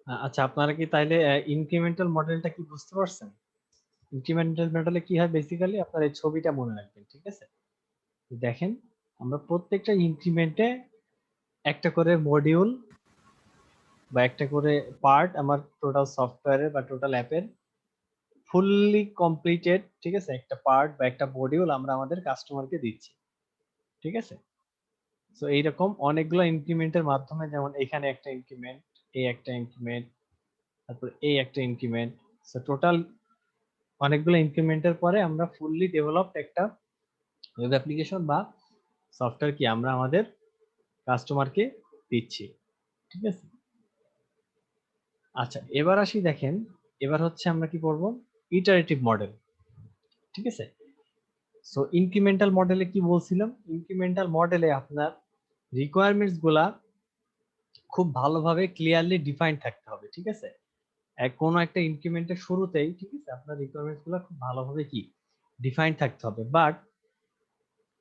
আচ্ছা, আপনারা কি তাইলে ইনক্রিমেন্টাল মডেলটা কি বুঝতে পারছেন? ইনক্রিমেন্টাল মডেলে কি হয়, বেসিক্যালি আপনার এই ছবিটা মনে রাখবেন, ঠিক আছে? দেখেন, আমরা প্রত্যেকটা ইনক্রিমেন্টে একটা করে মডিউল বা একটা করে পার্ট আমার টোটাল সফটওয়্যারের বা টোটাল অ্যাপের ফুললি কমপ্লিটেড, ঠিক আছে, একটা পার্ট বা একটা মডিউল আমরা আমাদের কাস্টমারকে দিচ্ছি, ঠিক আছে? সো এইরকম অনেকগুলো ইনক্রিমেন্টের মাধ্যমে, যেমন এখানে একটা ইনক্রিমেন্ট, এই একটা ইনক্রিমেন্ট, তারপর এই একটা ইনক্রিমেন্ট, সো টোটাল অনেকগুলো ইনক্রিমেন্টের পরে আমরা ফুললি ডেভেলপড একটা ওয়েব অ্যাপ্লিকেশন বা সফটওয়্যার কি আমরা আমাদের কাস্টমারকে দিচ্ছি, ঠিক আছে? আচ্ছা, এবার আসি, দেখেন, এবার হচ্ছে আমরা কি করব, ইটারেটিভ মডেল, ঠিক আছে? সো ইনক্রিমেন্টাল মডেলে কি বলছিলাম, ইনক্রিমেন্টাল মডেলে আপনার রিকোয়ারমেন্টস গুলা খুব ভালোভাবে ক্লিয়ারলি ডিফাইন থাকতে হবে, ঠিক আছে? কোনো একটা ইনক্রিমেন্টের শুরুতেই, ঠিক আছে, আপনার রিকোয়ারমেন্টস গুলো খুব ভালোভাবে কি ডিফাইন থাকতে হবে। বাট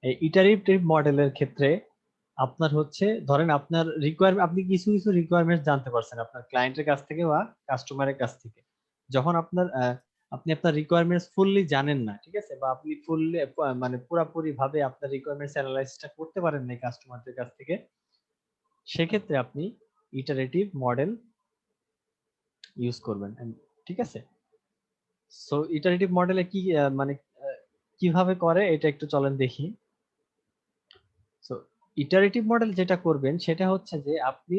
এই ইটারেটিভ মডেলের ক্ষেত্রে আপনার হচ্ছে, ধরেন আপনার রিকোয়ারমেন্ট, আপনি কিছু কিছু রিকোয়ারমেন্ট জানতে পারছেন আপনার ক্লায়েন্টের কাছ থেকে বা কাস্টমারের কাছ থেকে। যখন আপনার আপনি আপনার রিকোয়ারমেন্টস ফুললি জানেন না, ঠিক আছে, বা আপনি ফুললি মানে পুরোপুরি ভাবে আপনার রিকোয়ারমেন্টস অ্যানালাইসিসটা করতে পারেন না কাস্টমারদের কাছ থেকে, সেক্ষেত্রে আপনি ইটারেটিভ মডেল ইউজ করবেন, ঠিক আছে? সো ইটারেটিভ মডেলে কি মানে কিভাবে করে এটা একটু চলেন দেখি। সো ইটারেটিভ মডেল যেটা করবেন সেটা হচ্ছে যে আপনি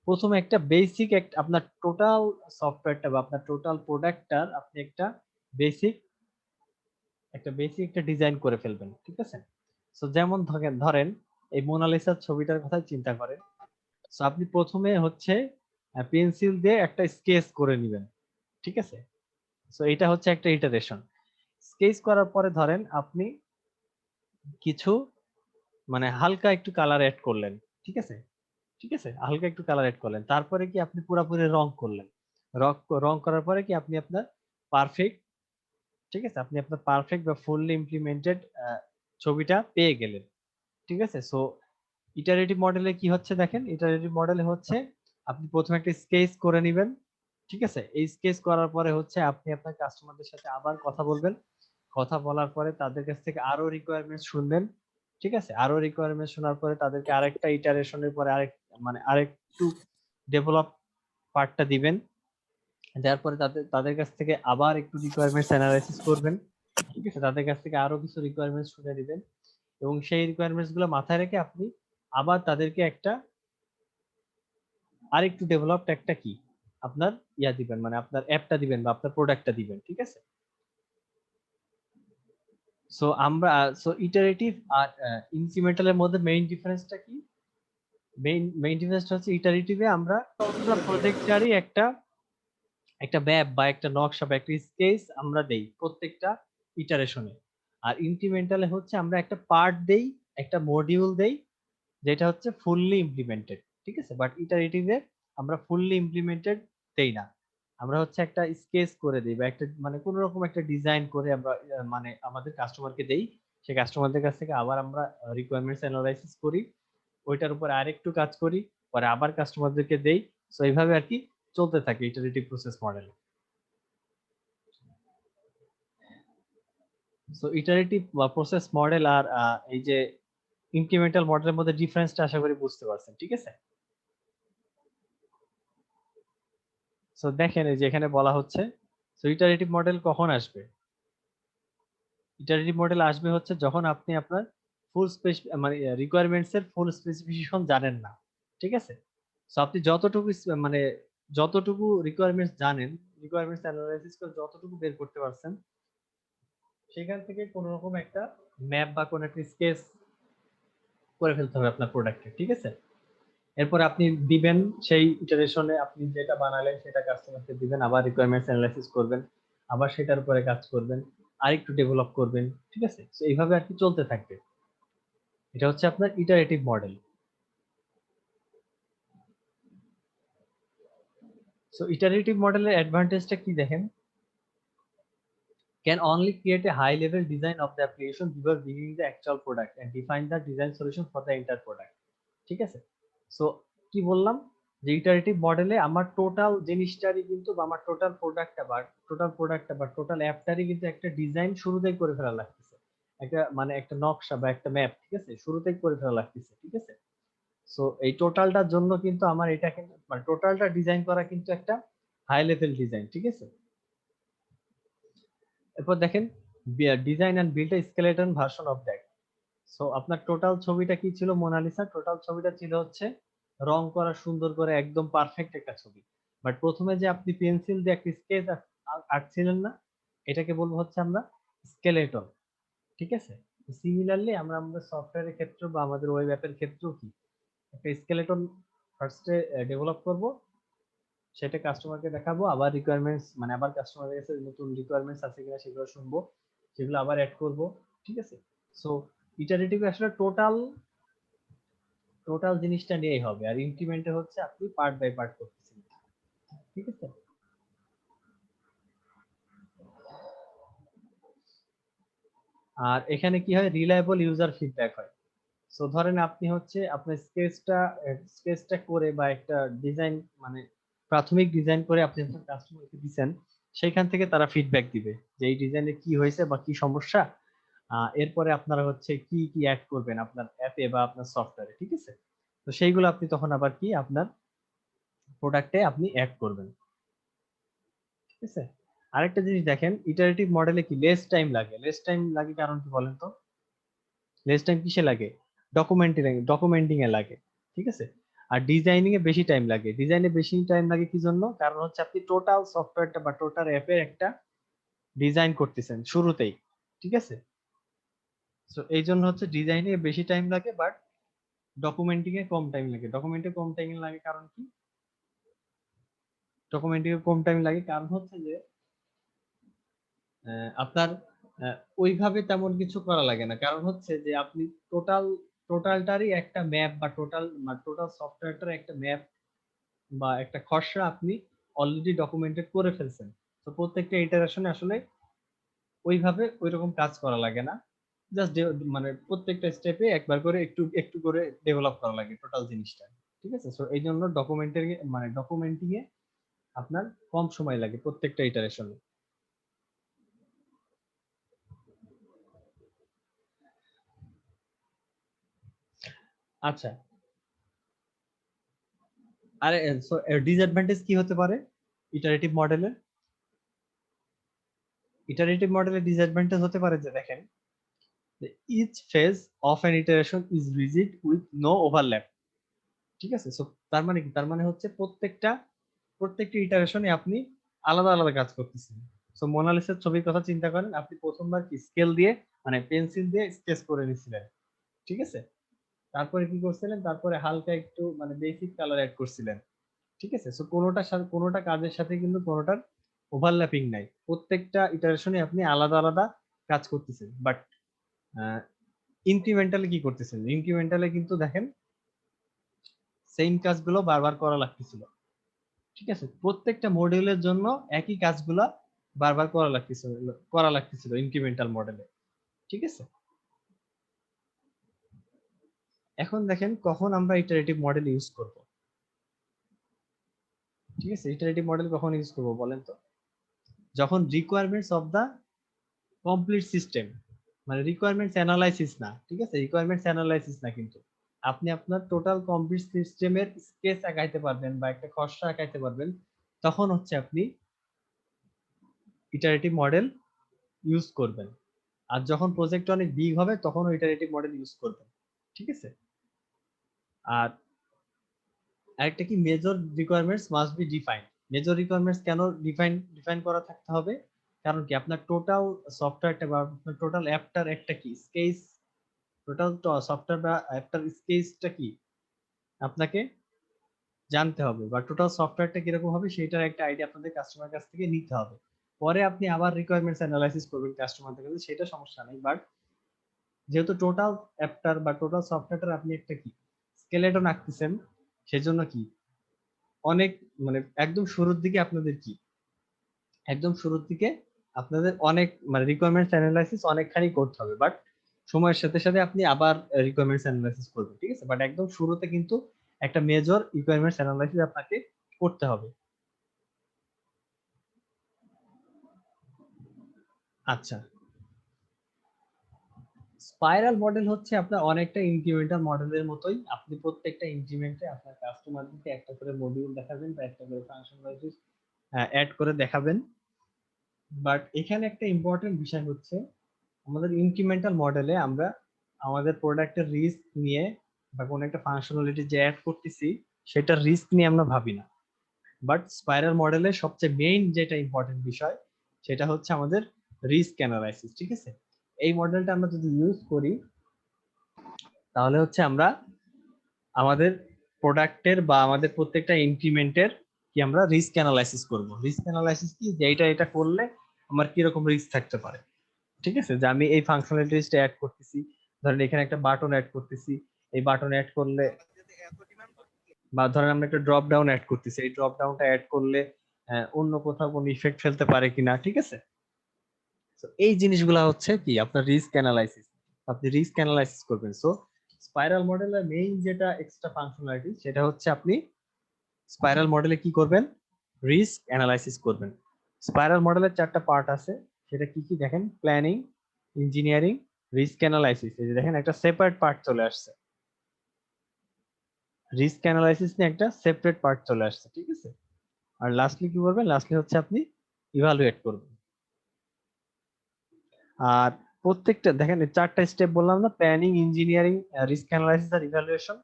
প্রথমে একটা বেসিক একটা আপনার টোটাল সফটওয়্যারটা বা আপনার টোটাল প্রোডাক্টটার আপনি বেসিক একটা বেসিক একটা ডিজাইন করে ফেলবেন, ঠিক আছে? সো যেমন ধরেন ধরেন এই মোনালিসার ছবিটার কথা চিন্তা করেন। সো আপনি প্রথমে হচ্ছে পেন্সিল দিয়ে একটা স্কেচ করে নেবেন, ঠিক আছে? সো এটা হচ্ছে একটা ইটারেশন। স্কেচ করার পরে ধরেন আপনি কিছু মানে হালকা একটু কালার অ্যাড করলেন, ঠিক আছে? ঠিক আছে, হালকা একটু কালার এড করলেন, তারপরে কি আপনি পুরোপুরি রং করলেন, রং রং করার পরে কি আপনি আপনার পারফেক্ট, ঠিক আছে, আপনি আপনার পারফেক্ট বা ফুললি ইমপ্লিমেন্টেড ছবিটা পেয়ে গেলেন, ঠিক আছে? সো ইটারেটিভ মডেলে কি হচ্ছে, দেখেন, ইটারেটিভ মডেলে হচ্ছে আপনি প্রথমে একটা স্কেচ করে নেবেন, ঠিক আছে? এই স্কেচ করার পরে হচ্ছে আপনি আপনার কাস্টমারদের সাথে আবার কথা বলবেন, কথা বলার পরে তাদের কাছ থেকে আরো রিকোয়ারমেন্ট শুনবেন, ঠিক আছে? আরো রিকোয়ারমেন্ট শোনার পরে তাদেরকে আরেকটা ইটারেশনের পরে মানে আরেকটু ডেভেলপ পার্টটা দিবেন, দেওয়ার পরে তাদের কাছ থেকে আবার একটু রিকোয়ারমেন্টস অ্যানালাইসিস করবেন, ঠিক আছে? তাদের কাছ থেকে আরো কিছু রিকোয়ারমেন্টস শুনে দিবেন, এবং সেই রিকোয়ারমেন্টস গুলো মাথায় রেখে আপনি আবার তাদেরকে আরেকটু ডেভেলপড একটা কি আপনার দিবেন, মানে আপনার অ্যাপটা দিবেন বা আপনার প্রোডাক্টটা দিবেন, ঠিক আছে? সো আমরা সো ইটারেটিভ আর ইনক্রিমেন্টালের মধ্যে মেইন ডিফারেন্সটা কি? মেইন ডিফারেন্সটা হচ্ছে ইটারেটিভে আমরা পুরো প্রজেক্টটারই একটা একটা ম্যাপ বা একটা নকশা বা একটা স্কেচ আমরা দেই প্রত্যেকটা ইটারেশনে। আর ইনক্রিমেন্টালে হচ্ছে আমরা একটা পার্ট দেই, একটা মডিউল দেই, যেটা হচ্ছে ফুললি ইমপ্লিমেন্টেড, ঠিক আছে? বাট ইটারেটিভে আমরা ফুললি ইমপ্লিমেন্টেড দেই না, আমরা হচ্ছে একটা স্কেচ করে দিই বা একটা মানে কোন রকম একটা ডিজাইন করে আমরা মানে আমাদের কাস্টমারকে দেই, সেই কাস্টমারদের কাছ থেকে আবার আমরা রিকোয়ারমেন্টস অ্যানালাইসিস করি, ওইটার উপর আরেকটু কাজ করি, পরে আবার কাস্টমারদেরকে দেই। সো এইভাবে আর কি চলতে থাকে iterative process model. So iterative বা প্রসেস মডেল আর এই যে ইনক্রিমেন্টাল মডেলের মধ্যে ডিফারেন্সটা আশা করি বুঝতে পারছেন, ঠিক আছে? সো দেখেন, এই যে এখানে বলা হচ্ছে, সো ইটারেটিভ মডেল কখন আসবে? ইটারেটিভ মডেল আসবে হচ্ছে যখন আপনি আপনার ফুল মানে রিকোয়ারমেন্টস এর ফুল স্পেসিফিকেশন জানেন না, ঠিক আছে? সো আপনি যতটুকু মানে যতটুকু রিকোয়ারমেন্টস জানেন, রিকোয়ারমেন্টস অ্যানালাইসিস করে যতটুকু বের করতে পারছেন, সেখান থেকে কোন রকম একটা ম্যাপ বা কোন একটা স্কেচ করে ফেলতে হবে আপনার প্রোডাক্টে, ঠিক আছে? এরপর আপনি দিবেন, সেই ইটারেশনে আপনি যেটা বানালেন সেটা কাস্টমারকে দিবেন, আবার রিকোয়ারমেন্টস অ্যানালাইসিস করবেন, আবার সেটার উপরে কাজ করবেন, আরেকটু ডেভেলপ করবেন, ঠিক আছে? তো এইভাবে আর কি চলতে থাকবে। এটা হচ্ছে আপনার ইটারেটিভ মডেল। সো ইটারেটিভ মডেলের অ্যাডভান্টেজটা কি দেখেন, can only create a high level design of the application before beginning the actual product and define the design solution for the entire product, ঠিক আছে? সো কি বললাম, যে ইটারেটিভ মডেলে আমার টোটাল জিনিসটারই কিন্তু বা আমার টোটাল অ্যাপটারই কিন্তু একটা ডিজাইন শুরুতেই করে ফেলা লাগতেছে, একটা মানে একটা নকশা বা একটা ম্যাপ, ঠিক আছে, শুরুতেই করে ফেলা লাগতেছে, ঠিক আছে। সো এই টোটালটার জন্য কিন্তু আমার এটা কিন্তু মানে টোটালটা ডিজাইন করা কিন্তু একটা হাই লেভেল ডিজাইন, ঠিক আছে। এরপর দেখেন design and build a skeleton version of that. So আপনার টোটাল ছবিটা কি ছিল মোনালিসা, টোটাল ছবিটা ছিল হচ্ছে রং করা সুন্দর করে একদম পারফেক্ট একটা ছবি। বাট প্রথমে যে আপনি পেন্সিল দিয়ে একটা স্কেচ আঁকছিলেন না, এটাকে বলবো হচ্ছে আমরা স্কেলেটন, ঠিক আছে। সিমিলারলি আমরা আমাদের সফটওয়্যারের ক্ষেত্রে বা আমাদের ওয়েব অ্যাপের ক্ষেত্রেও কি একটা স্কেলেটন ফার্স্টে ডেভেলপ করব, সেটা কাস্টমারকে দেখাবো, আবার রিকোয়ারমেন্টস মানে আবার কাস্টমারের কাছে নতুন রিকোয়ারমেন্টস আছে কিনা সেগুলো শুনবো, সেগুলো আবার অ্যাড করব, ঠিক আছে। সো ইটারেটিভ আসলে টোটাল টোটাল জিনিসটা নিয়েই হবে, আর ইনক্রিমেন্টে হচ্ছে আপনি পার্ট বাই পার্ট করতেছেন, ঠিক আছে। আর এখানে কি হয়, রিলায়েবল ইউজার ফিডব্যাক হয়। সো ধরেন আপনি হচ্ছে আপনার স্কেচটা করে বা একটা ডিজাইন মানে প্রাথমিক ডিজাইন করে আপনি আপনার কাস্টমারকে দিচ্ছেন, সেইখান থেকে তারা ফিডব্যাক দিবে যে এই ডিজাইনে কি হয়েছে বা কি সমস্যা। এরপরে আপনারা হচ্ছে কি কি অ্যাড করবেন আপনার অ্যাপে বা আপনার সফটওয়্যারে, ঠিক আছে। তো সেইগুলো আপনি তখন আবার কি আপনার প্রোডাক্টে আপনি অ্যাড করবেন, ঠিক আছে। আরেকটা জিনিস দেখেন, ইটারেটিভ মডেলে কি লেস টাইম লাগে কারণ কি বলেন তো? লেস টাইম কিসে লাগে? ডকুমেন্টিং এ লাগে, ঠিক আছে। আর ডিজাইনিং এ বেশি টাইম লাগে। ডিজাইনে বেশি টাইম লাগে কি জন্য? কারণ হচ্ছে আপনি টোটাল সফটওয়্যারটা বা টোটাল অ্যাপের একটা ডিজাইন করতেছেন শুরুতেই, ঠিক আছে। সো এই জন্য হচ্ছে ডিজাইনে বেশি টাইম লাগে, বাট ডকুমেন্টিং এ কম টাইম লাগে। কম টাইম লাগে কারণ কি? ডকুমেন্টিং এ কম টাইম লাগে কারণ হচ্ছে যে আপনার ওইভাবে তেমন কিছু করা লাগে না, কারণ হচ্ছে যে আপনি টোটাল টোটালটারই একটা ম্যাপ বা টোটাল সফটওয়্যারটার একটা ম্যাপ বা একটা খসড়া আপনি অলরেডি ডকুমেন্টেড করে ফেলছেন। তো প্রত্যেকটা ইটারেশনে আসলে ওইভাবে ওইরকম কাজ করা লাগে না, জাস্ট মানে প্রত্যেকটা স্টেপে একবার করে একটু একটু করে ডেভেলপ করা লাগে টোটাল জিনিসটা, ঠিক আছে। সো এই জন্য ডকুমেন্টিং এ আপনার কম সময় লাগে প্রত্যেকটা ইটারেশনে। আচ্ছা, আরে সো ডিসঅ্যাডভান্টেজ কি হতে পারে ইটারেটিভ মডেলের? ইটারেটিভ মডেলের ডিসঅ্যাডভান্টেজ হতে পারে যে দেখেন, each phase of an iteration is rigid with no overlap, ঠিক আছে। সো তার মানে কি? তার মানে হচ্ছে প্রত্যেকটা ইটারেশনে আপনি আলাদা আলাদা কাজ করতেছেন। সো মোনালিসার ছবির কথা চিন্তা করেন, আপনি প্রথমবার কি স্কেল দিয়ে মানে পেন্সিল দিয়ে স্কেচ করে নিছিলেন, ঠিক আছে। তারপরে কি করছিলেন? তারপরে হালকা একটু মানে বেসিক কালার অ্যাড করছিলেন, ঠিক আছে। সো কোনোটা কাজের সাথে কিন্তু কোনোটার ওভারল্যাপিং নাই, প্রত্যেকটা ইটারেশনে আপনি আলাদা আলাদা কাজ করতেছেন। বাট ইনক্রিমেন্টালে কি করতেছেন? ইনক্রিমেন্টালে কিন্তু দেখেন সেম কাজগুলো বারবার করা লাগতেছিল, ঠিক আছে। প্রত্যেকটা মডিউলের জন্য একই কাজগুলা বারবার করা লাগতেছিল ইনক্রিমেন্টাল মডেলে, ঠিক আছে। এখন দেখেন কখন আমরা ইটারেটিভ মডেল ইউজ করব, ঠিক আছে। ইটারেটিভ মডেল কখন ইউজ করব বলেন তো? যখন requirements of the complete system, মানে রিকোয়ারমেন্টস অ্যানালাইসিস না, ঠিক আছে, রিকোয়ারমেন্টস অ্যানালাইসিস না, কিন্তু আপনি আপনার টোটাল কমপ্লিট সিস্টেমের স্কেচ আঁকাইতে পারবেন বা একটা খসড়া আঁকাইতে পারবেন, তখন হচ্ছে আপনি ইটারেটিভ মডেল ইউজ করবেন। আর যখন প্রজেক্ট অনেক বিগ হবে তখন ইটারেটিভ মডেল ইউজ করবেন, ঠিক আছে। আর আরেকটা কি, major requirements must be defined. Major requirements কেন ডিফাইন করা থাকতে হবে? কারণ কি আপনার টোটাল সফটওয়্যারটা বা টোটাল অ্যাপটার একটা কি স্কেচ, টোটাল সফটওয়্যার বা অ্যাপটার স্কেচটা কি আপনাকে জানতে হবে, বা টোটাল সফটওয়্যারটা কিরকম হবে সেটার একটা আইডিয়া আপনাদের কাস্টমার কাছ থেকে নিতে হবে। পরে আপনি আবার রিকোয়ারমেন্টস অ্যানালাইসিস করবেন কাস্টমারদের কাছে, সেটা সমস্যা নেই। বাট যেহেতু টোটাল অ্যাপটার বা টোটাল সফটওয়্যারটার আপনি একটা কি স্কেলেটন আঁকতেছেন, সেজন্য কি অনেক মানে একদম শুরুর দিকে আপনাদের অনেক মানে রিকোয়ারমেন্টস অ্যানালাইসিস অনেকখানি করতে হবে। বাট সময়ের সাথে সাথে আপনি আবার রিকোয়ারমেন্টস অ্যানালাইসিস করবেন, ঠিক আছে। বাট একদম শুরুতে কিন্তু একটা মেজর রিকোয়ারমেন্টস অ্যানালাইসিস আপনাকে করতে হবে। আচ্ছা, স্পাইরাল মডেল হচ্ছে আপনার অনেকটা ইনক্রিমেন্টাল মডেলের মতোই। আপনি প্রত্যেকটা ইনক্রিমেন্টে আপনার কাস্টমারদেরকে একটা করে মডিউল দেখাবেন বা একটা করে ফাংশনালিটিস অ্যাড করে দেখাবেন। বাট এখানে একটা ইম্পর্টেন্ট বিষয় হচ্ছে আমাদের ইনক্রিমেন্টাল মডেলে আমরা আমাদের প্রোডাক্টের রিস্ক নিয়ে বা কোনো একটা ফাংশনালিটি যে অ্যাড করতেছি সেটার রিস্ক নিয়ে আমরা ভাবি না। বাট স্পাইরাল মডেলের সবচেয়ে মেইন যেটা ইম্পর্টেন্ট বিষয় সেটা হচ্ছে আমাদের রিস্ক অ্যানালাইসিস। ঠিক আছে, এই মডেলটা আমরা যদি ইউজ করি তাহলে হচ্ছে আমরা আমাদের প্রোডাক্টের বা আমাদের প্রত্যেকটা ইনক্রিমেন্টের কি আমরা রিস্ক অ্যানালাইসিস করব। রিস্ক অ্যানালাইসিস কি, যে এটা করলে আমার কি রকম রিস্ক থাকতে পারে। ঠিক আছে, যে আমি এই ফাংশনালিটিসটা অ্যাড করতেছি, ধরেন এখানে একটা বাটন অ্যাড করতেছি, এই বাটন অ্যাড করলে বা ধরেন আমরা একটা ড্রপ ডাউন অ্যাড করতেছি, এই ড্রপ ডাউনটা অ্যাড করলে অন্য কোথাও কোনো ইফেক্ট ফেলতে পারে কিনা। ঠিক আছে, তো এই জিনিসগুলো হচ্ছে কি আপনার রিস্ক অ্যানালাইসিস, আপনি রিস্ক অ্যানালাইসিস করবেন। সো স্পাইরাল মডেলের মেইন যেটা এক্সট্রা ফাংশনালিটি সেটা হচ্ছে আপনি স্পাইরাল মডেলে কি করবেন, রিস্ক অ্যানালাইসিস করবেন। স্পাইরাল মডেলের 4টা পার্ট আছে, সেটা কি কি দেখেন, প্ল্যানিং, ইঞ্জিনিয়ারিং, রিস্ক অ্যানালাইসিস। এই যে দেখেন একটা সেপারেট পার্ট চলে আসছে, রিস্ক অ্যানালাইসিস নিয়ে একটা সেপারেট পার্ট চলে আসছে। ঠিক আছে, আর লাস্টলি কি করবেন, লাস্টলি হচ্ছে আপনি ইভালুয়েট করবেন। আর প্রত্যেকটা দেখেন 4টা স্টেপ বললাম না, প্ল্যানিং, ইঞ্জিনিয়ারিং, রিস্ক অ্যানালাইসিস আর ইভালুয়েশন।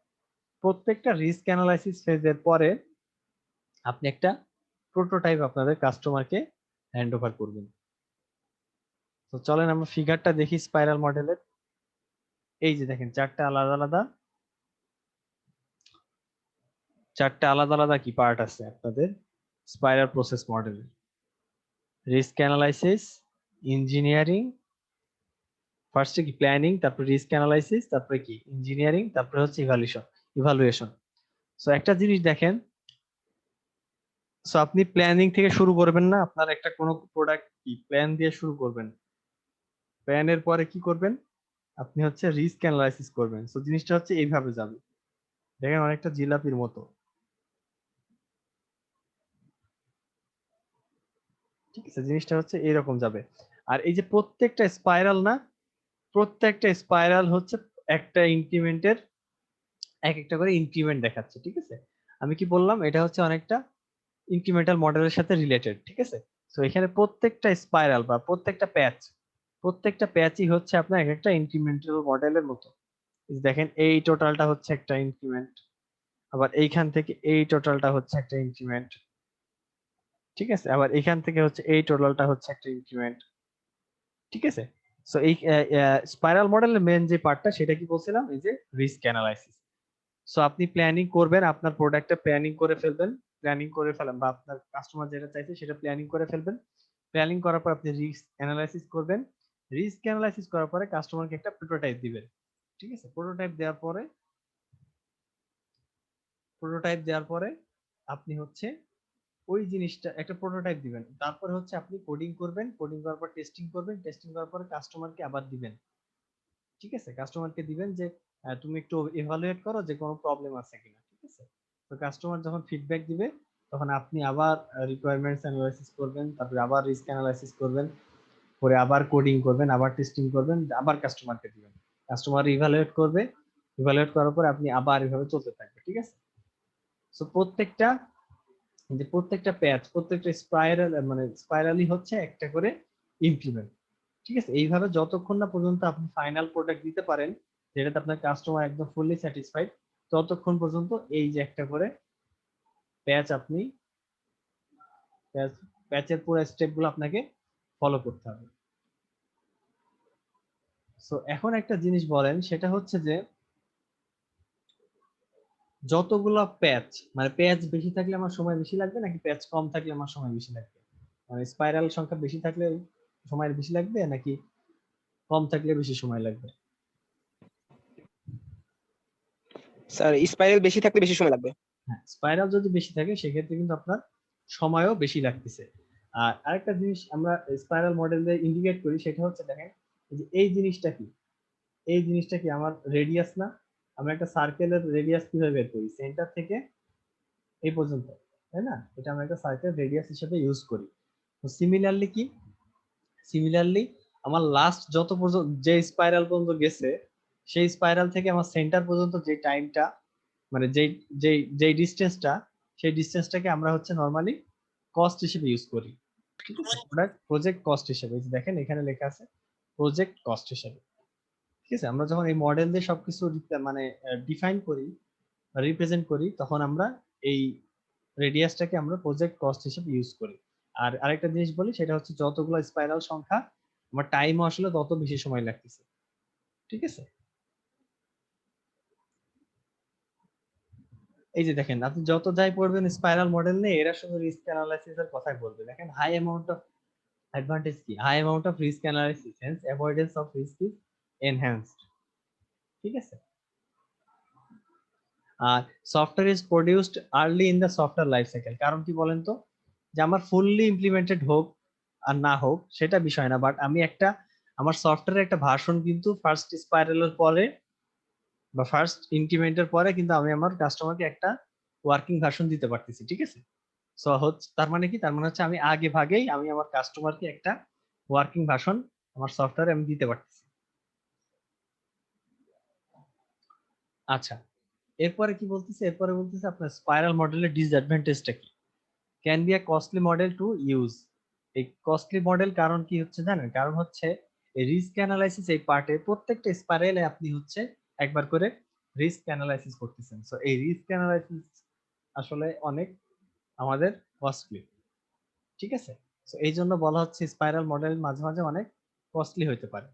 প্রত্যেকটা রিস্ক অ্যানালাইসিস ফেজের পরে আপনি একটা প্রোটোটাইপ আপনাদের কাস্টমারকে হ্যান্ড ওভার করবেন। তো চলেন আমরা ফিগারটা দেখি স্পাইরাল মডেলের। এই যে দেখেন চারটা আলাদা আলাদা কি পার্ট আছে আপনাদের স্পাইরাল প্রসেস মডেলের। রিস্ক অ্যানালাইসিস, ইঞ্জিনিয়ারিং, ফার্স্টে কি প্ল্যানিং, তারপর রিস্ক অ্যানালাইসিস, তারপরে কি ইঞ্জিনিয়ারিং, তারপরে হচ্ছে ইভালুয়েশন। সো একটা জিনিস দেখেন, সো আপনি প্ল্যানিং থেকে শুরু করবেন না, আপনার একটা কোনো প্রোডাক্ট কি প্ল্যান দিয়ে শুরু করবেন, প্ল্যানের পরে কি করবেন, আপনি হচ্ছে রিস্ক অ্যানালাইসিস করবেন। সো জিনিসটা হচ্ছে এইভাবে যাবে, দেখেন অনেকটা জিলাপির মতো। ঠিক আছে, জিনিসটা হচ্ছে এরকম যাবে। আর এই যে প্রত্যেকটা স্পাইরাল না, প্রত্যেকটা স্পাইরাল হচ্ছে একটা ইনক্রিমেন্টের এক একটা করে ইনক্রিমেন্ট দেখাচ্ছে। ঠিক আছে, আমি কি বললাম, এটা হচ্ছে অনেকটা ইনক্রিমেন্টাল মডেলের সাথে রিলেটেড। ঠিক আছে, তো এখানে প্রত্যেকটা স্পাইরাল বা প্রত্যেকটা প্যাচই হচ্ছে আপনার এক একটা ইনক্রিমেন্টাল মডেলের মতো। এই যে দেখেন এই টোটালটা হচ্ছে একটা ইনক্রিমেন্ট, আবার এইখান থেকে এই টোটালটা হচ্ছে একটা ইনক্রিমেন্ট। ঠিক আছে, আবার এখান থেকে হচ্ছে এই টোটালটা হচ্ছে একটা ইনক্রিমেন্ট। ঠিক আছে, সো এই স্পাইরাল মডেলের মেন যে পার্টটা সেটা কি বলছিলাম, এই যে রিস্ক অ্যানালাইসিস। সো আপনি প্ল্যানিং করবেন, আপনার প্রোডাক্টটা প্ল্যানিং করে ফেলবেন, প্ল্যানিং করে ফেলেন বা আপনার কাস্টমার যেটা চাইছে সেটা প্ল্যানিং করে ফেলবেন। প্ল্যানিং করার পর আপনি রিস্ক অ্যানালাইসিস করবেন, রিস্ক অ্যানালাইসিস করার পরে কাস্টমারকে একটা প্রোটোটাইপ দিবেন। ঠিক আছে, প্রোটোটাইপ দেওয়ার পরে আপনি হচ্ছে ওই জিনিসটা একটা প্রোটোটাইপ দিবেন, তারপরে হচ্ছে আপনি কোডিং করবেন, কোডিং করার পর টেস্টিং করবেন, টেস্টিং করার পরে কাস্টমারকে আবার দিবেন। ঠিক আছে, কাস্টমারকে দিবেন যে তুমি একটু ইভালুয়েট করো যে কোনো প্রবলেম আছে কিনা। ঠিক আছে, তো কাস্টমার যখন ফিডব্যাক দিবে তখন আপনি আবার রিকোয়ারমেন্টস অ্যানালাইসিস করবেন, তারপরে আবার রিস্ক অ্যানালাইসিস করবেন, পরে আবার কোডিং করবেন, আবার টেস্টিং করবেন, আবার কাস্টমারকে দিবেন, কাস্টমার ইভালুয়েট করবে, ইভালুয়েট করার পর আপনি আবার এভাবে চলতে থাকবে। ঠিক আছে, সো প্রত্যেকটা প্যাচ, প্রত্যেকটা স্পাইরাল মানে স্পাইরালই হচ্ছে একটা করে ইনক্রিমেন্ট। ঠিক আছে, এইভাবে যতক্ষণ না পর্যন্ত আপনি ফাইনাল প্রোডাক্ট দিতে পারেন যেটাতে আপনার কাস্টমার একদম ফুললি স্যাটিসফাইড, ততক্ষণ পর্যন্ত এই যে একটা করে প্যাচ আপনি প্যাচের পুরো স্টেপ গুলো আপনাকে ফলো করতে হবে। সো এখন একটা জিনিস বলেন, সেটা হচ্ছে যে যতগুলো প্যাচ মানে প্যাচ বেশি থাকলে আমার সময় বেশি লাগবে নাকি প্যাচ কম থাকলে আমার সময় বেশি লাগবে, মানে স্পাইরাল সংখ্যা বেশি থাকলে সময় বেশি লাগবে নাকি কম থাকলে বেশি সময় লাগবে? স্যার স্পাইরাল বেশি থাকলে বেশি সময় লাগবে। হ্যাঁ, স্পাইরাল যদি বেশি থাকে সেক্ষেত্রে কিন্তু আপনার সময়ও বেশি লাগতেছে। আর আরেকটা জিনিস আমরা স্পাইরাল মডেলে ইন্ডিকেট করি, সেটা হচ্ছে দেখেন এই যে এই জিনিসটা কি, এই জিনিসটা কি আমার রেডিয়াস না, আমরা একটা সার্কেলের রেডিয়াস কিভাবে বের করি, সেন্টার থেকে এই পর্যন্ত, তাই না? এটা আমরা একটা সার্কেল রেডিয়াস হিসেবে ইউজ করি। তো সিমিলারলি কি, সিমিলারলি আমার লাস্ট যত পর্যন্ত যে স্পাইরাল পর্যন্ত গেছে, সেই স্পাইরাল থেকে আমার সেন্টার পর্যন্ত যে টাইমটা, মানে যেই যেই যেই ডিসটেন্সটা, সেই ডিসটেন্সটাকে আমরা হচ্ছে নরমালি কস্ট হিসেবে ইউজ করি। ঠিক আছে, প্রজেক্ট কস্ট হিসেবে, এই যে দেখেন এখানে লেখা আছে প্রজেক্ট কস্ট হিসেবে। ঠিক আছে, আমরা যখন এই মডেল দিয়ে সবকিছু মানে ডিফাইন করি বা রিপ্রেজেন্ট করি, তখন আমরা এই রেডিয়াসটাকে আমরা প্রজেক্ট কস্ট হিসেবে ইউজ করি। আর আরেকটা জিনিস বলি, সেটা হচ্ছে যতগুলো স্পাইরাল সংখ্যা, আমার টাইম আসলে তত বেশি সময় লাগতেছে। ঠিক আছে, এই যে দেখেন আপনি যত যাই পড়বেন স্পাইরাল মডেল নিয়ে, এরা শুধু রিস্ক অ্যানালাইসিস এর কথাই বলবে। দেখেন হাই অ্যামাউন্ট অফ অ্যাডভান্টেজ কি, high amount of risk analysis hence avoidance of risk is enhanced. ঠিক আছে, আর software is produced early in the software life cycle. কারণ কি বলেন তো, যে আমার ফুললি ইমপ্লিমেন্টেড হোক আর না হোক সেটা বিষয় না, বাট আমি একটা, আমার সফটওয়্যারের একটা ভার্সন কিন্তু ফার্স্ট স্পাইরালের পরে বা ফার্স্ট ইনক্রিমেন্টের পরে কিন্তু আমি আমার কাস্টমারকে একটা ওয়ার্কিং ভার্সন দিতে পারতেছি। ঠিক আছে, সো হচ্ছে তার মানে কি, তার মানে হচ্ছে আমি আগে ভাগেই আমি আমার কাস্টমারকে একটা ওয়ার্কিং ভার্সন আমার সফটওয়্যারে আমি দিতে পারতেছি। আচ্ছা, এরপরে কি বলতেছে, এরপরে বলতেছে আপনার স্পাইরাল মডেলের ডিসঅ্যাডভান্টেজটা কি, can be a costly model to use. এই কস্টলি মডেল কারণ কি হচ্ছে জানেন, কারণ হচ্ছে এই রিস্ক অ্যানালাইসিস এই পার্টে প্রত্যেকটা স্পাইরালে আপনি হচ্ছে একবার করে রিস্ক অ্যানালাইসিস করতেছেন। সো এই রিস্ক অ্যানালাইসিস আসলে অনেক আমাদের কস্টলি। ঠিক আছে, তো এই জন্য বলা হচ্ছে স্পাইরাল মডেল মাঝে মাঝে অনেক কস্টলি হতে পারে।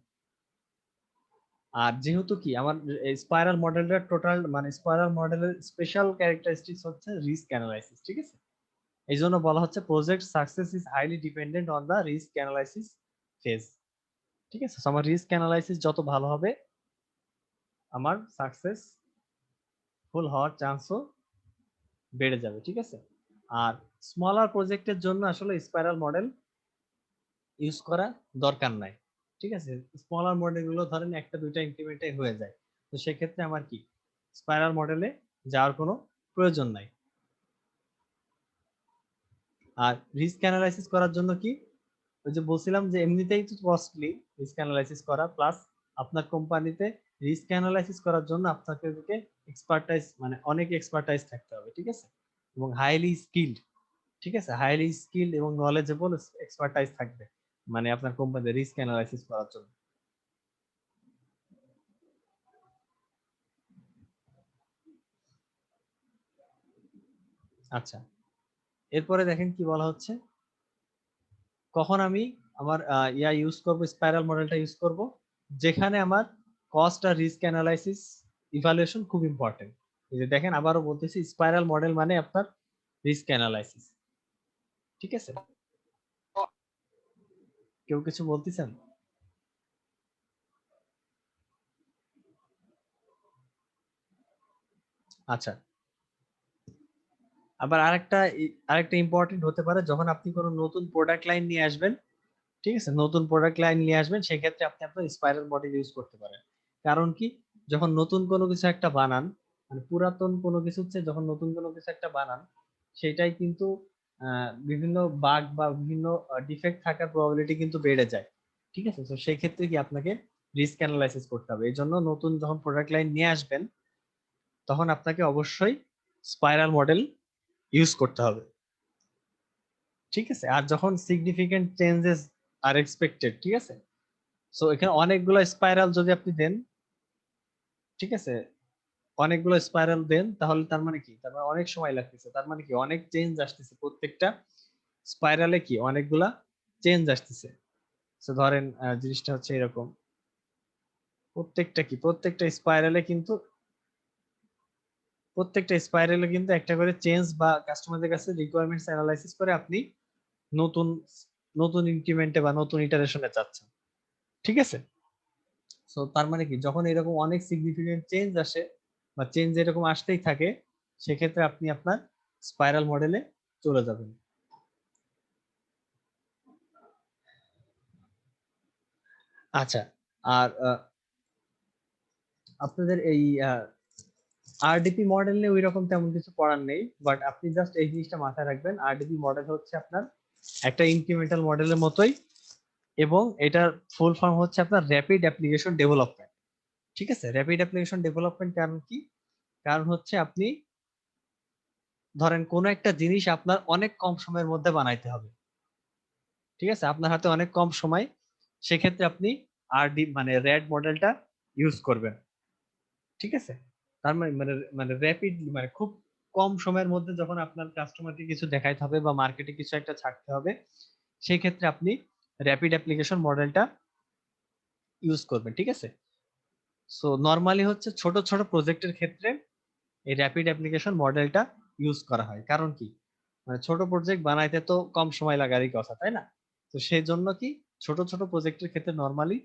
আর যেহেতু কি আমার স্পাইরাল মডেলের টোটাল মানে স্পাইরাল মডেলের স্পেশাল ক্যারেক্টারিস্টিক্স হচ্ছে রিস্ক অ্যানালাইসিস। ঠিক আছে, এই জন্য বলা হচ্ছে project success is highly dependent on the risk analysis phase. ঠিক আছে, আমার রিস্ক অ্যানালাইসিস যত ভালো হবে, আমার সাকসেস ফুল হওয়ার চান্সও বেড়ে যাবে। ঠিক আছে, আর স্মলার প্রজেক্টের জন্য আসলে স্পাইরাল মডেল ইউজ করা দরকার নাই। ঠিক আছে, স্মলার মডেল গুলো ধরেন একটা দুইটা ইনক্রিমেন্টে হয়ে যায়, তো সেক্ষেত্রে আমার কি স্পাইরাল মডেলে যাওয়ার কোনো প্রয়োজন নাই। আর রিস্ক অ্যানালাইসিস করার জন্য কি, ওই যে বলছিলাম যে এমনিতেই তো কস্টলি রিস্ক অ্যানালাইসিস করা, প্লাস আপনার কোম্পানিতে রিস্ক অ্যানালাইসিস করার জন্য আপনাকে এক্সপার্টাইজ মানে অনেক এক্সপার্টাইজ থাকতে হবে। ঠিক আছে, এবং হাইলি স্কিলড। ঠিক আছে, হাইলি স্কিলড এবং নলেজেবল এক্সপার্টাইজ থাকবে মানে আপনার কোম্পানিতে রিস্ক অ্যানালাইসিস করার জন্য। আচ্ছা, এরপরে দেখেন কি বলা হচ্ছে, কখন আমি আমার ইয়া ইউজ করব, স্পাইরাল মডেলটা ইউজ করব, যেখানে আমার কস্ট আর রিস্ক অ্যানালাইসিস ইভালুয়েশন খুব ইম্পর্টেন্ট। এই যে দেখেন আবারও বলতেছি, স্পাইরাল মডেল মানে আপনার রিস্ক অ্যানালাইসিস। ঠিক আছে, কেউ কিছু বলতেছেন? আচ্ছা, আবার আরেকটা ইম্পর্টেন্ট হতে পারে, যখন আপনি কোনো নতুন প্রোডাক্ট লাইন নিয়ে আসবেন। ঠিক আছে, নতুন প্রোডাক্ট লাইন নিয়ে আসবেন, সেক্ষেত্রে আপনি আপনার স্পাইরাল মডেল ইউজ করতে পারেন। কারণ কি, যখন নতুন কোনো কিছু একটা বানান, মানে পুরাতন কোনো কিছু হচ্ছে, যখন নতুন কোনো কিছু একটা বানান, সেটাই কিন্তু বিভিন্ন বাগ বা বিভিন্ন ডিফেক্ট থাকার প্রবাবিলিটি কিন্তু বেড়ে যায়। ঠিক আছে, তো সেই ক্ষেত্রে কি আপনাকে রিস্ক অ্যানালাইসিস করতে হবে। এই জন্য নতুন যখন প্রোডাক্ট লাইন নিয়ে আসবেন, তখন আপনাকে অবশ্যই স্পাইরাল মডেল ইউজ করতে হবে। ঠিক আছে, আর যখন সিগনিফিকেন্ট চেঞ্জেস আর এক্সপেক্টেড, ঠিক আছে, সো এখানে অনেকগুলো স্পাইরাল যদি আপনি দেন, ঠিক আছে, অনেকগুলো স্পাইরাল দেন, তাহলে তার মানে কি, তার মানে অনেক সময় লাগতেছে, তার মানে কি অনেক চেঞ্জ আসতেছে, প্রত্যেকটা স্পাইরালে কি অনেকগুলা চেঞ্জ আসতেছে। তো ধরেন জিনিসটা হচ্ছে এরকম, প্রত্যেকটা স্পাইরালে কিন্তু একটা করে চেঞ্জ বা কাস্টমারদের কাছে রিকোয়ারমেন্টস অ্যানালাইসিস করে আপনি নতুন নতুন ইনক্রিমেন্টে বা নতুন ইটারেশনে যাচ্ছেন। ঠিক আছে, সো তার মানে কি, যখন এরকম অনেক সিগনিফিকেন্ট চেঞ্জ আসে বা চেঞ্জ এরকম আসতেই থাকে, সেক্ষেত্রে আপনি আপনার স্পাইরাল মডেলে চলে যাবেন। আচ্ছা, আর আপনাদের এই আরডিপি মডেল নিয়ে ওই রকম তেমন কিছু পড়ার নেই, বাট আপনি জাস্ট এই জিনিসটা মাথায় রাখবেন, আরডিপি মডেল হচ্ছে আপনার একটা ইনক্রিমেন্টাল মডেলের মতোই, এবং এটার ফুল ফর্ম হচ্ছে আপনার র্যাপিড অ্যাপ্লিকেশন ডেভেলপমেন্ট। ঠিক আছে, র্যাপিড অ্যাপ্লিকেশন ডেভেলপমেন্ট কারণ কি? কারণ হচ্ছে আপনি ধরেন কোন একটা জিনিস আপনার অনেক কম সময়ের মধ্যে বানাইতে হবে, ঠিক আছে, আপনার হাতে অনেক কম সময়, সেক্ষেত্রে আপনি আরডি মানে র্যাড মডেলটা ইউজ করবেন। ঠিক আছে, তার মানে মানে মানে র্যাপিড মানে খুব কম সময়ের মধ্যে যখন আপনার কাস্টমারকে কিছু দেখাইতে হবে বা মার্কেটে কিছু একটা ছাড়তে হবে, সেই ক্ষেত্রে আপনি র্যাপিড অ্যাপ্লিকেশন মডেলটা ইউজ করবেন। ঠিক আছে, সো নরমালি হচ্ছে ছোট ছোট প্রজেক্টের ক্ষেত্রে এই র্যাপিড অ্যাপ্লিকেশন মডেলটা ইউজ করা হয়। কারণ কি, মানে ছোট প্রজেক্ট বানাইতে তো কম সময় লাগারই কথা, তাই না? তো সেই জন্য কি ছোট ছোট প্রজেক্টের ক্ষেত্রে নরমালি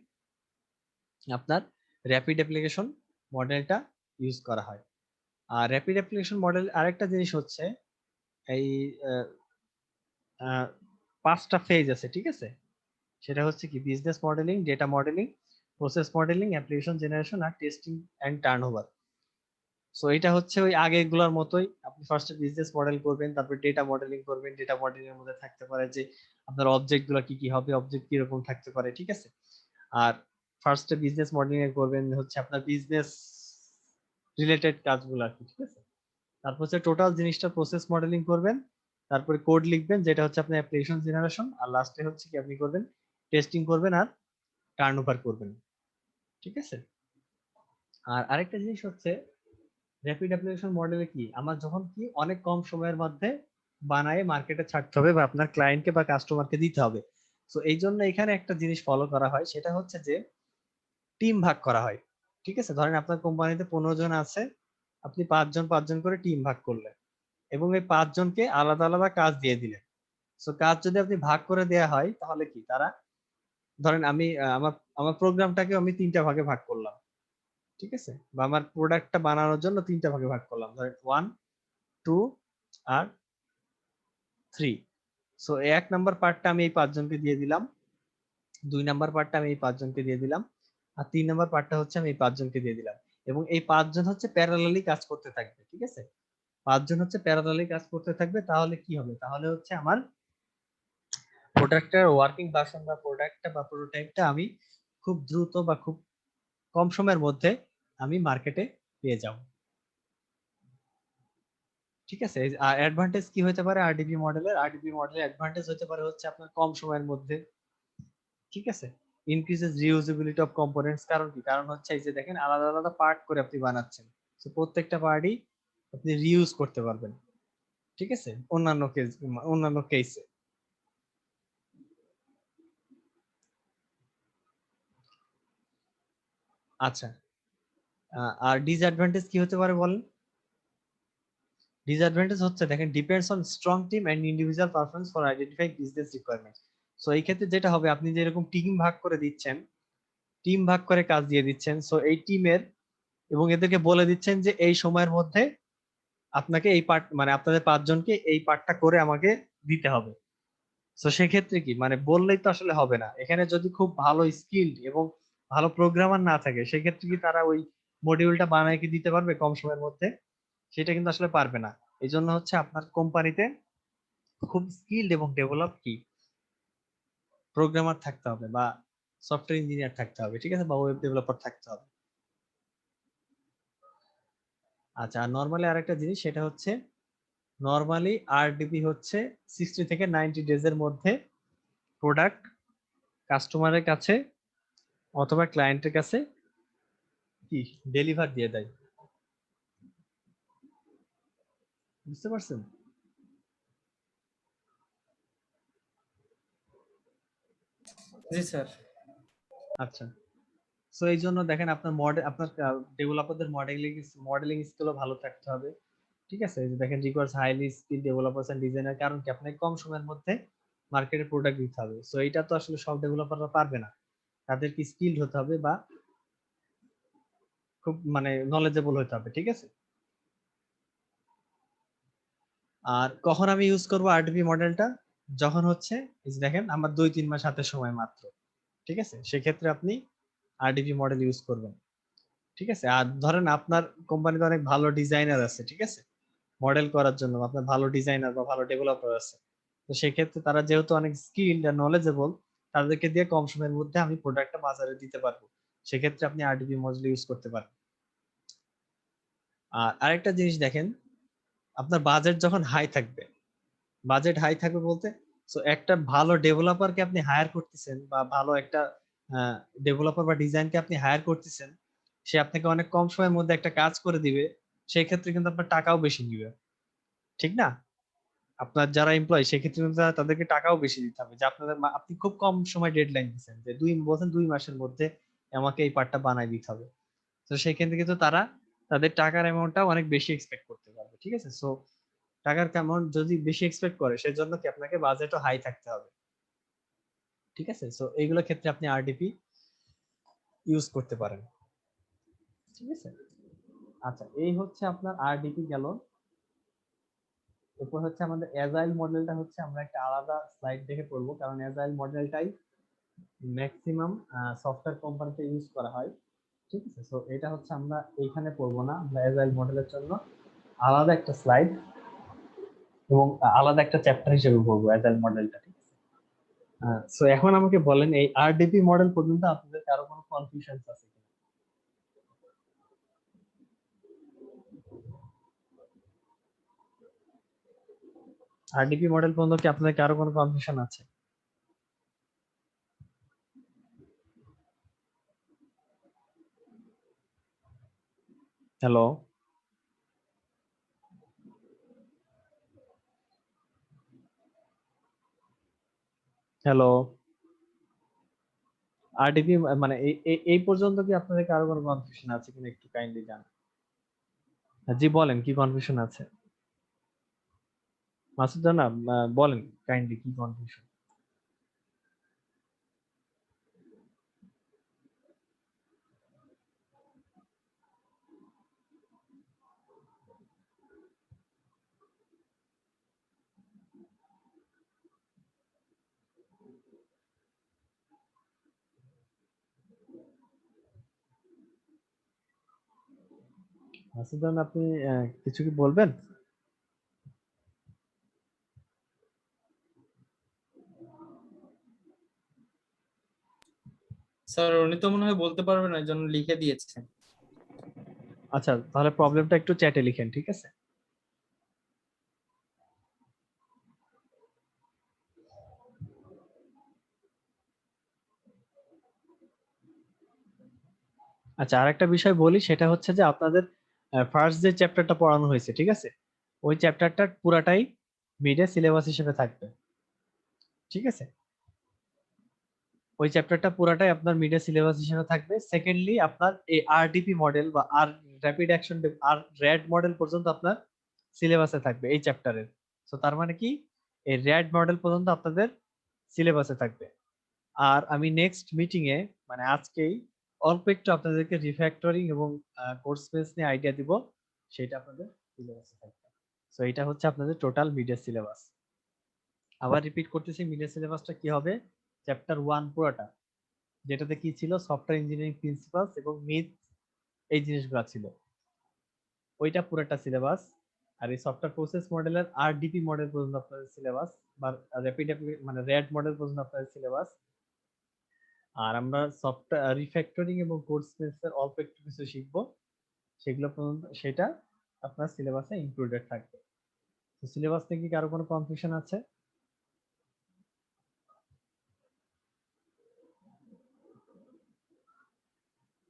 আপনার র্যাপিড অ্যাপ্লিকেশন মডেলটা ইউজ করা হয়। আর র্যাপিড অ্যাপ্লিকেশন মডেল আরেকটা জিনিস হচ্ছে এই আহ, আহ, 5টা ফেজ আছে, ঠিক আছে? সেটা হচ্ছে কি business modelling, data modelling, process modelling, application generation আর টেস্টিং এন্ড টার্নওভার। সো এটা হচ্ছে ওই আগেগুলোর মতোই, আপনি ফার্স্টে বিজনেস মডেল করবেন, তারপর ডেটা মডেলিং করবেন। ডেটা মডেলিং এর মধ্যে থাকতে পারে যে আপনার অবজেক্ট গুলো কি কি হবে, অবজেক্ট কিরকম থাকতে পারে, ঠিক আছে? আর ফার্স্টে বিজনেস মডেলিং এ করবেন হচ্ছে আপনার বিজনেস রিলেটেড কাজগুলো আর কি, ঠিক আছে? তারপর হচ্ছে টোটাল জিনিসটা প্রসেস মডেলিং করবেন, তারপরে কোড লিখবেন যেটা হচ্ছে আপনার অ্যাপ্লিকেশন জেনারেশন, আর লাস্টে হচ্ছে কি আপনি করবেন টেস্টিং করবেন আর টার্নওভার করবেন। ঠিক আছে, আর আরেকটা জিনিস হচ্ছে র্যাপিড অ্যাপ্লিকেশন মডেলে কি আমার যখন কি অনেক কম সময়ের মধ্যে বানায় মার্কেটে ছাড়তে হবে বা আপনার ক্লায়েন্টকে বা কাস্টমারকে দিতে হবে, তো এই জন্য এখানে একটা জিনিস ফলো করা হয়, সেটা হচ্ছে যে টিম ভাগ করা হয়। ঠিক আছে, ধরেন আপনার কোম্পানিতে 15 জন আছে, আপনি 5 জন 5 জন করে টিম ভাগ করলেন এবং এই 5 জনকে আলাদা আলাদা কাজ দিয়ে দিলেন। সো কাজ যদি আপনি ভাগ করে দেয়া হয় তাহলে কি তারা, ধরেন আমি আমার আমার প্রোগ্রামটাকে আমি 3টা ভাগে ভাগ করলাম, ঠিক আছে, বা আমার প্রোডাক্টটা বানানোর জন্য 3টা ভাগে ভাগ করলাম, ধরেন 1 2 আর 3। সো 1 নাম্বার পার্টটা আমি এই 5 জনকে দিয়ে দিলাম, 2 নাম্বার পার্টটা আমি এই 5 জনকে দিয়ে দিলাম, আর 3 নাম্বার পার্টটা হচ্ছে আমি এই 5 জনকে দিয়ে দিলাম। এবং এই 5 জন হচ্ছে প্যারালালি কাজ করতে থাকবে, ঠিক আছে? 5 জন হচ্ছে প্যারালালি কাজ করতে থাকবে, তাহলে কি হবে, তাহলে হচ্ছে আমার প্রোডাক্টের ওয়ার্কিং ভার্সন বা প্রোডাক্টটা বা প্রোটোটাইপটা আমি খুব দ্রুত বা খুব কম সময়ের মধ্যে আমি মার্কেটে পেয়ে যাব। ঠিক আছে, আর অ্যাডভান্টেজ কি হতে পারে আরডিবি মডেলের? আরডিবি মডেলের অ্যাডভান্টেজ হতে পারে হচ্ছে আপনার কম সময়ের মধ্যে, ঠিক আছে, ইনক্রিজেস রিউজেবিলিটি অফ কম্পোনেন্টস। কারণ কি, কারণ হচ্ছে এই যে দেখেন আলাদা আলাদা পার্ট করে আপনি বানাচ্ছেন, তো প্রত্যেকটা পার্টই আপনি রিউজ করতে পারবেন, ঠিক আছে, অন্যান্য কেসে। আচ্ছা, আর ডিসঅ্যাডভান্টেজ কি হতে পারে বলেন? ডিসঅ্যাডভান্টেজ হচ্ছে দেখেন depends on strong team and individual performance for identify business requirements. So এই ক্ষেত্রে যেটা হবে, আপনি যেরকম টিম ভাগ করে দিচ্ছেন, টিম ভাগ করে কাজ দিয়ে দিচ্ছেন, সো এই টিমের এবং এদেরকে বলে দিচ্ছেন যে এই সময়ের মধ্যে আপনাকে এই পার্ট মানে আপনাদের 5 জনকে এই পার্টটা করে আমাকে দিতে হবে। তো সেক্ষেত্রে কি মানে বললেই তো আসলে হবে না, এখানে যদি খুব ভালো স্কিলড এবং ভালো প্রোগ্রামার না থাকে সেক্ষেত্রে কি তারা ওই মডিউলটা বানায় কি দিতে পারবে কম সময়ের মধ্যে? সেটা কিন্তু আসলে পারবে না। এই জন্য হচ্ছে আপনার কোম্পানিতে খুব স্কিলড এবং ডেভেলপ কি প্রোগ্রামার থাকতে হবে বা সফটওয়্যার ইঞ্জিনিয়ার থাকতে হবে, ঠিক আছে, বা ওয়েব ডেভেলপার থাকতে হবে। আচ্ছা, নর্মালি আরেকটা জিনিস সেটা হচ্ছে নর্মালি আরডিপি হচ্ছে 60 থেকে 90 ডেজ এর মধ্যে প্রোডাক্ট কাস্টমারের কাছে অথবা ক্লায়েন্টের কাছে কি ডেলিভার দিয়ে দেয়। বুঝতে পারছেন? জি স্যার। আচ্ছা, সো এই জন্য দেখেন আপনার মডেল আপনার ডেভেলপারদের মডেলিং স্কিলও ভালো থাকতে হবে। ঠিক আছে, এই যে দেখেন requires highly skill developers and designer, কারণ কি আপনাকে কম সময়ের মধ্যে মার্কেটে প্রোডাক্ট দিতে হবে। সো এটা তো আসলে সব ডেভেলপাররা পারবে না, তাদের কি স্কিলড হতে হবে বা খুব মানে নলেজেবল হতে হবে, ঠিক আছে? আর কখন আমি ইউজ করব আরডিপি মডেলটা? যখন হচ্ছে এই যে দেখেন আমার 2-3 মাস হাতে সময় মাত্র, ঠিক আছে, সেক্ষেত্রে আপনি আরডিপি মডেল ইউজ করবেন। ঠিক আছে। আর ধরেন আপনার কোম্পানিতে অনেক ভালো ডিজাইনার আছে, ঠিক আছে, মডেল করার জন্য আপনার ভালো ডিজাইনার বা ভালো ডেভেলপার আছে, তো সেক্ষেত্রে তারা যেহেতু অনেক স্কিলড আর নলেজেবল, তাদেরকে দিয়ে কম সময়ের মধ্যে আমি প্রোডাক্টটা বাজারে দিতে পারবো। সেক্ষেত্রে আপনি আরডিপি মডেল ইউজ করতে পারেন। আর আরেকটা জিনিস দেখেন, আপনার বাজেট যখন হাই থাকবে, বাজেট হাই থাকবে বলতে, সো একটা ভালো ডেভেলপারকে আপনি হায়ার করতেছেন বা ভালো একটা ডেভেলপার বা ডিজাইনকে আপনি হায়ার করতেছেন, সে আপনাকে অনেক কম সময়ের মধ্যে একটা কাজ করে দিবে, সেই ক্ষেত্রে কিন্তু আপনার টাকাও বেশি নিবে, ঠিক না? আপনার যারা এমপ্লয়ি সেক্ষেত্রে কিন্তু তাদেরকে টাকাও বেশি দিতে হবে, যে আপনাদের আপনি খুব কম সময় ডেডলাইন দিচ্ছেন, যে বলছেন 2 মাসের মধ্যে আমাকে এই পার্টটা বানাই দিতে হবে। তো সেখান থেকে তো তারা তাদের টাকার অ্যামাউন্টটা অনেক বেশি এক্সপেক্ট করতে পারবে, ঠিক আছে। সো টাকার অ্যামাউন্ট যদি বেশি এক্সপেক্ট করে, সেজন্য কি আপনাকে বাজেটও হাই থাকতে হবে, ঠিক আছে। সো এইগুলো ক্ষেত্রে আপনি আরডিপি ইউজ করতে পারেন, ঠিক আছে। আচ্ছা, এই হচ্ছে আপনার আরডিপি গেল। এরপর হচ্ছে আমাদের অ্যাজাইল মডেলটা, হচ্ছে আমরা একটা আলাদা স্লাইড দেখে পড়বো, কারণ অ্যাজাইল মডেলটাই ম্যাক্সিমাম সফটওয়্যার কোম্পানিতে ইউজ করা হয়, ঠিক আছে। সো এটা হচ্ছে আমরা এইখানে পড়বো না, আমরা অ্যাজাইল মডেলের জন্য আলাদা একটা স্লাইড এবং আলাদা একটা চ্যাপ্টার হিসেবে পড়বো অ্যাজাইল মডেলটা, ঠিক আছে। সো এখন আমাকে বলেন, এই আরডিপি মডেল পর্যন্ত আপনাদের কারো কোনো কনফিউশন আছে কিনা? আরডিপি মডেল পর্যন্ত কি আপনাদের কারো কোনো কনফিউশন আছে? হ্যালো, হ্যালো, আরডিপি মানে এই পর্যন্ত কি আপনাদের কারো কোনো কনফিউশন আছে কিনা একটু কাইন্ডলি জানান। জি বলেন, কি কনফিউশন আছে? মাসুদ জানা, বলেন কাইন্ডলি কি কনফিউশন। মাসুদ জানা, আপনি কিছু কি বলবেন? স্যার উনি তো মনে হয় বলতে পারবেন না, এই জন্য লিখে দিয়েছেন। আচ্ছা, তাহলে প্রবলেমটা একটু চ্যাটে লিখেন, ঠিক আছে। আচ্ছা, আরেকটা বিষয় বলি, সেটা হচ্ছে যে আপনাদের ফার্স্ট যে চ্যাপ্টারটা পড়ানো হয়েছে, ঠিক আছে, ওই চ্যাপ্টারটা পুরাটাই মিডে সিলেবাস হিসেবে থাকবে, ঠিক আছে। ওই চ্যাপ্টারটা পুরাটাই আপনার মিডে সিলেবাস হিসেবে থাকবে। সেকেন্ডলি, আপনার এই আরডিপি মডেল বা আর র্যাপিড অ্যাকশন আর র্যাড মডেল পর্যন্ত আপনার সিলেবাসে থাকবে এই চ্যাপ্টারের। তো তার মানে কি, এই র্যাড মডেল পর্যন্ত আপনাদের সিলেবাসে থাকবে। আর আমি নেক্সট মিটিং এ, মানে আজকেই, অল্প একটু আপনাদেরকে রিফ্যাক্টরিং এবং কোর্স বেস নিয়ে আইডিয়া দিব, সেটা আপনাদের সিলেবাসে থাকবে। সো এটা হচ্ছে আপনাদের টোটাল মিডিয়া সিলেবাস। আবার রিপিট করতেছি, মিডিয়া সিলেবাসটা কি হবে? চ্যাপ্টার 1 পুরোটা, যেটাতে কি ছিল, সফটওয়্যার ইঞ্জিনিয়ারিং প্রিন্সিপালস এবং মিথ, এই জিনিসগুলো ছিল, ওইটা পুরোটা সিলেবাস। আর এই সফটওয়্যার প্রসেস মডেলের আরডিপি মডেল পর্যন্ত আপনাদের সিলেবাস, বা র্যাপিড মানে র্যাড মডেল পর্যন্ত আপনাদের সিলেবাস। আর আমরা সফটওয়্যার রিফ্যাক্টরিং এবং কোড স্পেসের অল্প একটু কিছু শিখবো, সেগুলো পর্যন্ত সেটা আপনার সিলেবাসে ইনক্লুডেড থাকবে। তো সিলেবাস নিয়ে কি কারো কোনো কনফিউশন আছে?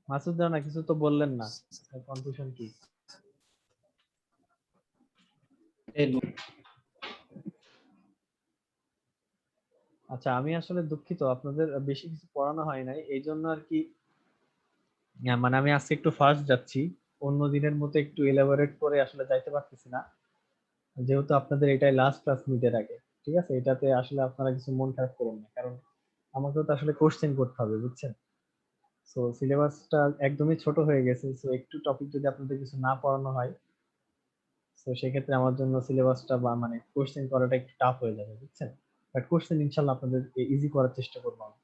মাসুদ জানা, কিছু তো বললেন না, কনফিউশন কি? আচ্ছা, আমি আসলে দুঃখিত, আপনাদের বেশি কিছু পড়ানো হয় নাই, এই জন্য আর কি। মানে আমি আজকে একটু ফার্স্ট যাচ্ছি, অন্য দিনের মতো একটু এলাবোরেট করে আসলে যাইতে পারতেছি না, যেহেতু আপনাদের এটাই লাস্ট ক্লাস মিটের আগে, ঠিক আছে। এটাতে আসলে আপনারা কিছু মন খারাপ করবেন না, কারণ আমাকেও তো আসলে কোশ্চেন করতে হবে, বুঝছেন। সো সিলেবাসটা একদমই ছোট হয়ে গেছে, সো একটু টপিক যদি আপনাদের কিছু না পড়ানো হয়, তো সেক্ষেত্রে আমার জন্য সিলেবাসটা বা মানে কোশ্চেন করাটা একটু টাফ হয়ে যাবে, বুঝছেন। বাট কোশ্চেন ইনশাল্লাহ আপনাদের ইজি করার চেষ্টা করবো আমি।